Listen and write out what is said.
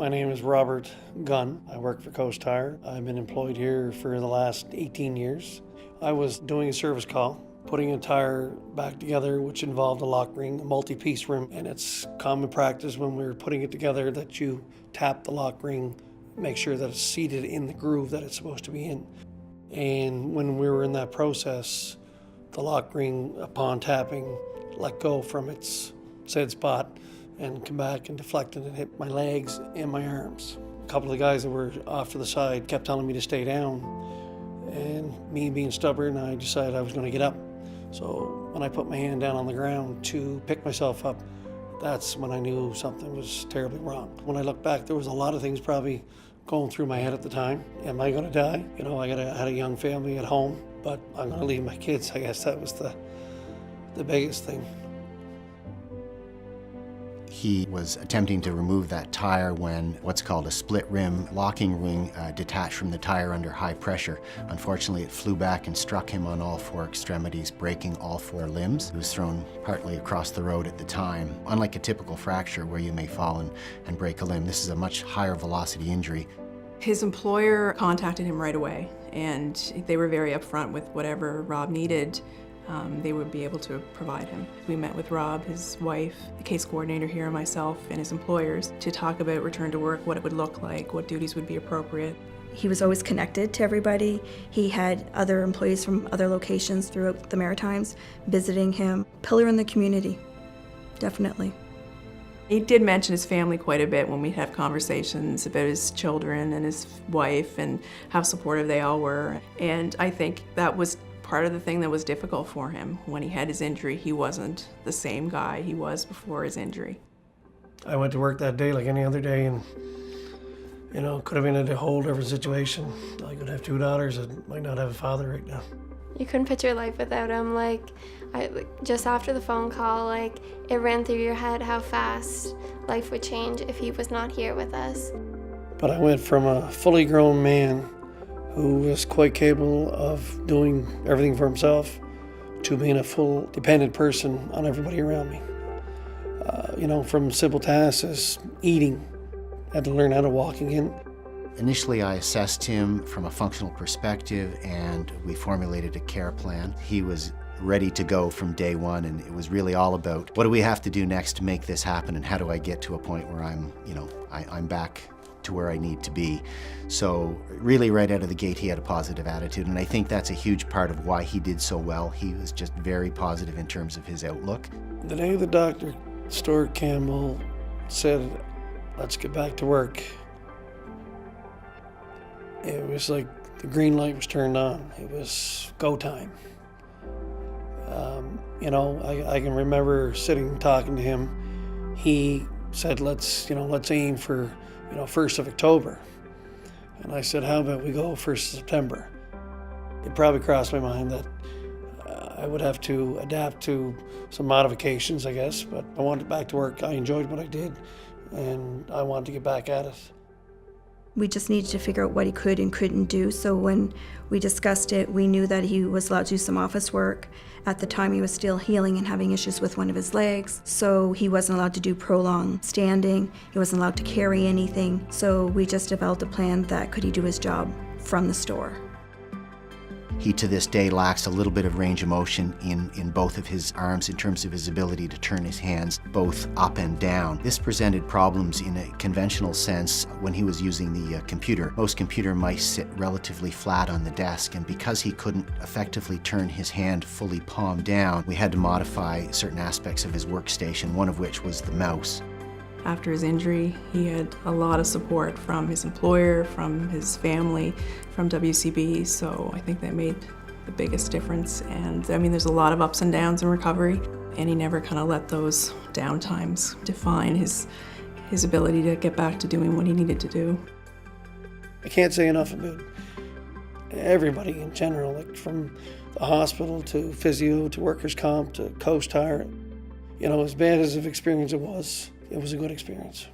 My name is Robert Gunn. I work for Coast Tire. I've been employed here for the last 18 years. I was doing a service call, putting a tire back together, which involved a lock ring, a multi-piece rim, and it's common practice when we're putting it together that you tap the lock ring, make sure that it's seated in the groove that it's supposed to be in. And when we were in that process, the lock ring, upon tapping, let go from its said spot and come back and deflected and hit my legs and my arms. A couple of the guys that were off to the side kept telling me to stay down, and me being stubborn, I decided I was going to get up. So when I put my hand down on the ground to pick myself up, that's when I knew something was terribly wrong. When I look back, there was a lot of things probably going through my head at the time. Am I going to die? You know, I had a young family at home, but I'm going to leave my kids. I guess that was the biggest thing. He was attempting to remove that tire when what's called a split rim locking ring detached from the tire under high pressure. Unfortunately, it flew back and struck him on all four extremities, breaking all four limbs. He was thrown partly across the road at the time. Unlike a typical fracture where you may fall and break a limb, this is a much higher velocity injury. His employer contacted him right away, and they were very upfront with whatever Rob needed. They would be able to provide him. We met with Rob, his wife, the case coordinator here, myself, and his employers to talk about return to work, what it would look like, what duties would be appropriate. He was always connected to everybody. He had other employees from other locations throughout the Maritimes visiting him. Pillar in the community, definitely. He did mention his family quite a bit when we'd have conversations about his children and his wife and how supportive they all were. And I think that was part of the thing that was difficult for him. When he had his injury, he wasn't the same guy he was before his injury. I went to work that day like any other day, and you know, could have been in a whole different situation. I could have two daughters that might not have a father right now. You couldn't picture life without him. Just after the phone call, it ran through your head how fast life would change if he was not here with us. But I went from a fully grown man who was quite capable of doing everything for himself to being a full dependent person on everybody around me. You know, from simple tasks as eating, had to learn how to walk again. Initially, I assessed him from a functional perspective, and we formulated a care plan. He was ready to go from day one, and it was really all about what do we have to do next to make this happen, and how do I get to a point where I'm back to where I need to be. So really right out of the gate, he had a positive attitude, and I think that's a huge part of why he did so well. He was just very positive in terms of his outlook. The day the doctor, Stuart Campbell, said, let's get back to work, it was like the green light was turned on. It was go time. You know, I can remember sitting talking to him. He said, let's aim for 1st of October. And I said, how about we go 1st of September? It probably crossed my mind that I would have to adapt to some modifications, I guess, but I wanted back to work. I enjoyed what I did, and I wanted to get back at it. We just needed to figure out what he could and couldn't do, so when we discussed it, we knew that he was allowed to do some office work. At the time, he was still healing and having issues with one of his legs, so he wasn't allowed to do prolonged standing. He wasn't allowed to carry anything, so we just developed a plan that could he do his job from the store. He, to this day, lacks a little bit of range of motion in both of his arms in terms of his ability to turn his hands both up and down. This presented problems in a conventional sense when he was using the computer. Most computer mice sit relatively flat on the desk, and because he couldn't effectively turn his hand fully palm down, we had to modify certain aspects of his workstation, one of which was the mouse. After his injury, he had a lot of support from his employer, from his family, from WCB, so I think that made the biggest difference. And I mean, there's a lot of ups and downs in recovery, and he never kind of let those downtimes define his ability to get back to doing what he needed to do. I can't say enough about everybody in general, like from the hospital to physio to workers' comp to Coast Tire. You know, as bad as an experience it was a good experience.